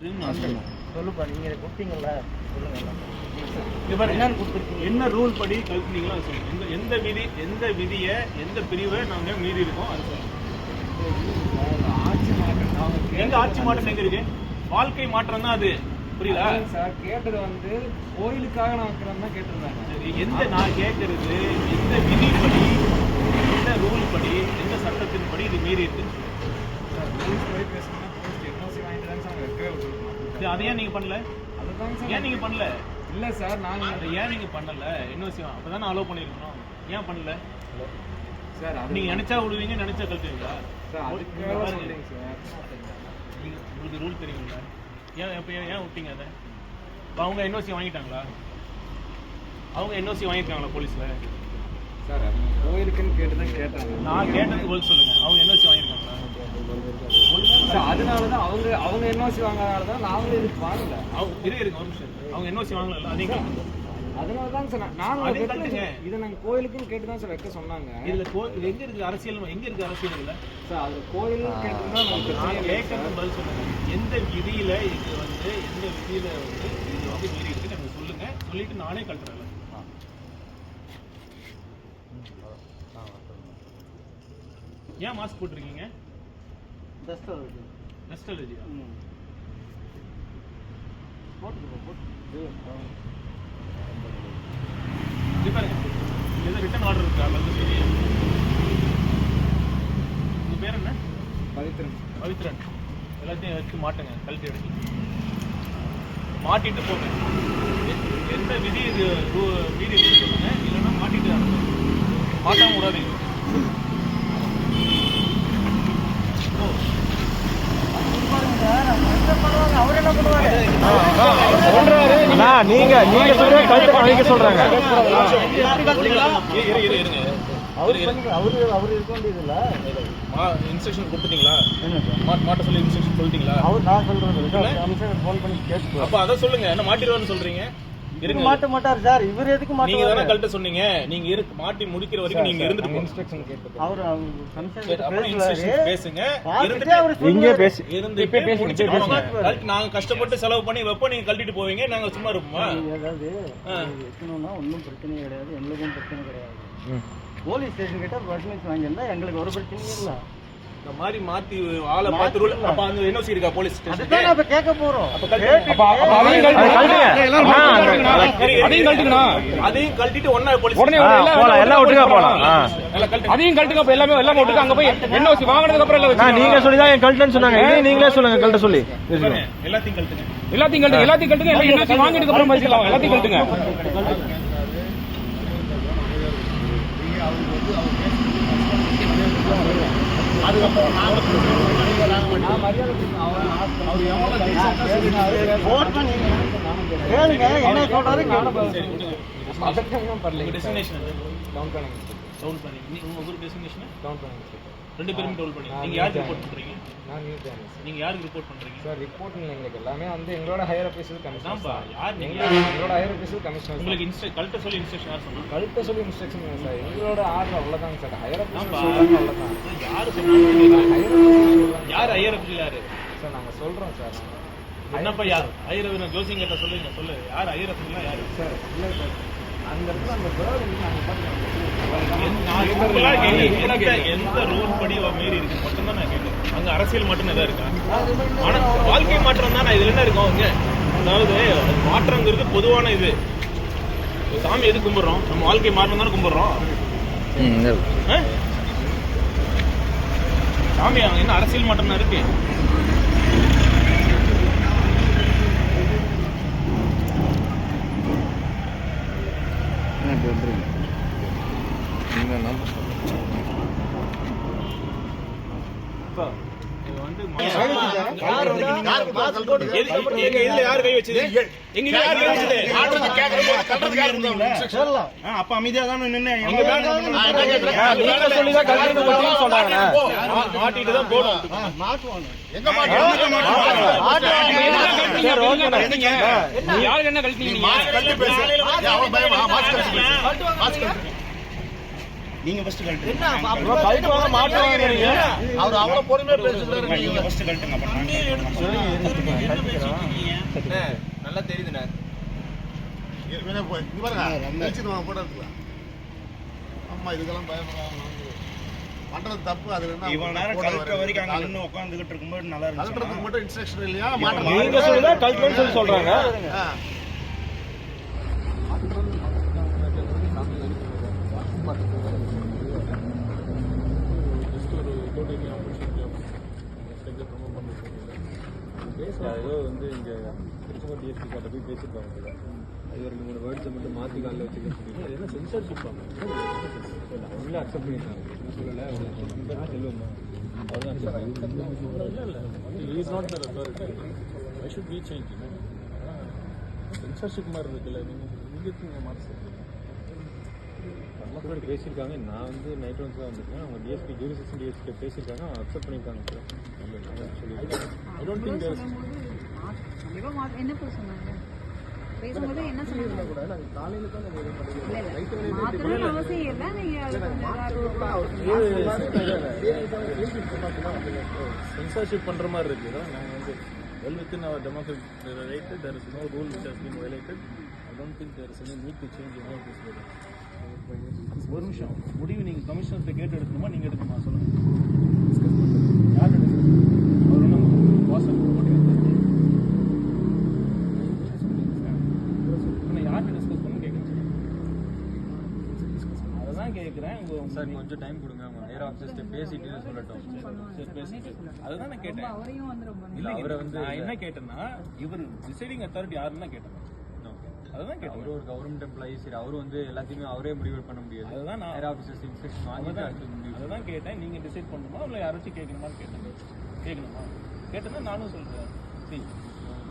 சொல்லுப்பா, நீங்க கொடுத்தீங்கல்ல, என்ன ரூல் படி கல்பினீங்களோ அது சொல்லுங்க. எந்த விதியை எந்த பிரிவை நாங்க மீறி இருக்கோம் அது சொல்லுங்க. எங்க ஆட்சி மாற்றம் எங்க இருக்கு? வாழ்க்கை மாற்றம் தான் அது. புரியல சார்? கேட்டது வந்து கோயிலுக்காக நான் வைக்கிறேன் தான் கேட்டிருந்தாங்க. சரி, நான் கேட்கறது எந்த விதிப்படி, எந்த ரூல் படி, எந்த சட்டத்தின் படி இது மீறி இருக்கு? அதையே நீங்க பண்ணல? ஏன் நீங்க பண்ணல? இல்ல சார், நாங்க ஏன் நீங்க பண்ணல? என்ஓசி அப்பதான் அலோவ் பண்ணிருக்கணும். ஏன் பண்ணல சார்? நீங்க நினைச்சா விடுவீங்க, நினைச்சா கழட்டுவீங்களா? உங்களுக்கு ரூல் தெரியுங்களா? ஏன் விட்டீங்க அதை? அவங்க என்ஓசி வாங்கிட்டாங்களா? அவங்க என்ஓசி வாங்கியிருக்காங்களா போலீஸ்ல? சார் கோயிலுக்குன்னு கேட்டுதான் கேட்டாங்க. நான் கேட்டதுக்கு பதில் சொல்லுங்க. அவங்க என்ஓசி வாங்கியிருக்காங்களா? அதனாலதான் அவங்க என்ஓசி வாங்கினாலதான் நாங்களும் இதுக்கு வாங்கல. இருக்கு ஒரு நிமிஷம். அவங்க என்ஓசி வாங்கல, அதனாலதான் சார் நாங்க இதை நாங்க கோயிலுக்குன்னு கேட்டுதான் சார் வைக்க சொன்னாங்க. இதுல எங்க இருக்கு அரசியல்? எங்க இருக்கு அரசியல் இல்ல சார்? அது கோயில் கேட்டுதான் கேட்கறது பதில் சொல்லுங்க. எந்த விதியில இது வந்து எந்த விதியில வந்து இது வந்து மீறி இருக்கு எனக்கு சொல்லுங்க. சொல்லிட்டு நானே கட்டுறேன். ஏன் மாஸ்க் போட்டிருக்கீங்க? டஸ்ட் அலர்ஜியா? ரிட்டன் ஆர்டர் இருக்கா? உங்க பேர் என்ன? பவித்ரன். எல்லாத்தையும் எடுத்து மாட்டுங்க, கழட்டி எடுத்து மாட்டிட்டு போங்க. எந்த விதி இது மீறி இருக்கு சொல்லுங்க, இல்லைன்னா மாட்டிட்டு மாட்டாம விடாதீங்க. நீங்க சொல்றாங்க இன்ஸ்ட்ரக்ஷன் கொடுத்துட்டீங்களா? மாட்ட சொல்லி இன்ஸ்ட்ரக்ஷன் சொல்லிட்டீங்களா? நான் சொல்றேன், போன் பண்ணி கேட்டு. அப்ப அதை சொல்லுங்க. என்ன மாட்டிடுவான்னு சொல்றீங்க? மாட்ட மாட்டார் சார். இவர் எதுக்கு மாட்ட? நீங்க தானே கழட்ட சொன்னீங்க. நீங்க மாட்டி முடிக்கிற வரைக்கும் நீங்க இருந்துட்டு இன்ஸ்ட்ரக்ஷன் கேட்டு அவர் பேசுங்க. நாங்க கஷ்டப்பட்டு செலவு பண்ணி வைப்போம், நீங்க கழட்டிட்டு போவீங்க. நாங்க சும்மா இருப்போமா? அதாவது வைக்கணும்னா ஒன்றும் பிரச்சனையே கிடையாது, எங்களுக்கும் பிரச்சனை கிடையாது. போலீஸ் ஸ்டேஷன் கிட்ட பர்மிஷன் வாங்கியிருந்தா எங்களுக்கு ஒரு பிரச்சனையும் இல்லை. இந்த மாதிரி மாத்தி ஆளை பார்த்து ரூல். அப்ப அந்த என்ஓசி இருக்கா போலீஸ் ஸ்டேஷன்? அதுதான் நம்ம கேட்க போறோம். அதையும் கழட்டிட்டு ஒண்ணா போலீஸ் எல்லாம் ஒட்டுக்கா போலாம். அதையும் கழட்டுங்க. எல்லாமே ஒட்டுக்கா அங்க போய் என்ஓசி வாங்கினதுக்கு அப்புறம் நீங்க சொல்லிதான் கழட்டுன்னு சொன்னாங்க. நீங்களே சொல்லுங்க கழட்ட சொல்லி. எல்லாத்தையும் கழட்டுங்க. எல்லாத்தையும் கழட்டுங்க. என்ஓசி வாங்கினதுக்கு அப்புறம் பேசிக்கலாம். எல்லாத்தையும் கழட்டுங்க. என்ன சொல்றாரு? ரெண்டு பேரும் டோல் பண்ணி நீங்க யாருக்கு ரிப்போர்ட் பண்றீங்க? நீங்க யாருக்கு ரிப்போர்ட் பண்றீங்க? சார் ரிப்போர்ட் எங்களுக்கு எல்லாமே வந்து எங்களோட ஹையர் ஆபீசர் கமிஷனர். யார் நீங்க? எங்களோட ஹையர் ஆபீசர் கமிஷனர். உங்களுக்கு கழட்ட சொல்லி இன்ஸ்ட்ரக்ஷன் யார் சொன்னாங்க? கழட்ட சொல்லி இன்ஸ்ட்ரக்ஷன் சார் எங்களோட ஆர்டர் அவ்வளவுதாங்க சார். ஹையர் ஆபீசர் அவ்வளவுதான். யாரு சொன்னாங்க? யார் ஹையர் ஆபீசர்? யாரு சார்? நாங்க சொல்றோம் சார். என்னப்பா யார் ஹையர் ஆபீசர்? ஜோசிங் கிட்ட சொல்லுங்க. சொல்லு யார் ஹையர் ஆபீசர்னா யாரு? சார் இல்ல சார், அந்த இடத்துல அந்த பேர்டு எந்த ரூல் படி மீறி இருக்கு மட்டும்தான் நான் கேட்கிறேன். அங்க அரசியல் மட்டும் எதாவது இருக்கா? ஆனா வாழ்க்கை மாற்றம் தான். இதுல என்ன இருக்கும் இங்க? அதாவது மாற்றங்கிறது பொதுவான இது. சாமி எது கும்பிடுறோம்? நம்ம வாழ்க்கை மாற்றம் தானே கும்பிடுறோம். சாமி அங்க என்ன அரசியல் மாற்றம் தான் இருக்கு? அப்ப அமைதியா தான் நின்று மாட்டிட்டு தான் போடும். யாருக்கு என்ன கழட்டி நீங்க ஃபர்ஸ்ட் கழட்டுங்க. கழட்டுவாங்க மாட்டுவாங்க அவர் அவ்வளவு பொறுமையா பேசுறாரு. நீங்க ஃபர்ஸ்ட் கழட்டுங்க. அப்புறம் நல்லா தெரியுதுண்ணே. அம்மா இதுக்கெல்லாம் பயப்படாம பண்றது தப்பு. அதுல என்ன இவ்வளவு நேரம் கழட்டுற வரைக்கும் அங்க நின்று உட்காந்துக்கிட்டு இருக்கும்போது நல்லா இருந்துச்சு. கழட்டுறதுக்கு மட்டும் இன்ஸ்ட்ரக்ஷன் இல்லையா? நீங்க சொல்லுங்க கழட்டுன்னு சொல்லி சொல்றாங்க. ஏதோ வந்து இங்கே திருச்செங்கோடு டிஎஸ்பி கிட்ட போய் பேசியிருப்பாங்க. அது ஒரு 2-3 வேர்ட்ஸை மட்டும் மாற்றி காலில் வச்சுக்க சொல்லி அது என்ன சென்சர்ஷிப் அவங்களே அக்செப்ட் பண்ணிட்டாங்க. என்ன சொல்லலை செல்வமா அதுதான் is not the authority. I should be change. Censorship மாதிரி இருக்குல்ல. நீங்கள் மாற்ற மக்களோட பேசியிருக்காங்க. நான் வந்து நைட் வந்து தான் வந்திருக்கேன். அவங்க டிஎஸ்பி ஜூரிசேஷன் டிஎஸ்பி பேசியிருக்காங்க. அவங்க அக்செப்ட் பண்ணியிருக்காங்க. என்ன சொன்னாங்க பேசும்போது என்ன சொன்னாங்க? அவசியம் இல்லை. நீங்க சென்சார்ஷிப் பண்ற மாதிரி இருக்கு. நாங்கள் வந்து well within our democratic right, there is no rule which has been violated. I don't think there is any need to change any of this. ஒரு நிமிஷம் முடிவு நீங்க கமிஷனர் கேட்டு எடுக்கணுமா நீங்க எடுக்கணுமா சொல்லுங்க. யார் எடுக்கிறது? அவர் ஒன்றும் வாசல் யார்கிட்ட டிஸ்கஸ் பண்ணு கேட்குறேன். அதான் கேட்குறேன். சார் கொஞ்சம் டைம் கொடுங்க. அவங்க ஹையர் ஆஃபீஸர்ஸ்ட்டு பேசிட்டு சொல்லட்டும். சரி பேசிட்டு அதுதான் நான் கேட்டேன். அவரையும் வந்து ரொம்ப இல்லை அவரை வந்து நான் என்ன கேட்டேன்னா இவர் டிசைடிங் அத்தாரிட்டி யாருன்னு தான் கேட்டேன். அதுதான் கேட்டேன். அவரு ஒரு கவர்மெண்ட் எம்ப்ளாயி. சரி அவரு வந்து எல்லாத்தையுமே அவரே முடிவு பண்ண முடியாது. அதுதான் நான் ஹையர் ஆஃபீஸர்ஸ் இன்ஸ்ட்ரக்ஷன் வாங்கி தான் அதுதான் கேட்டேன். நீங்க டிசைட் பண்ணணுமா இல்லை யாராச்சும் கேட்கணுமான்னு கேட்டேன். கேட்கணுமா கேட்டேன்னா நானும் சொல்றேன். சரி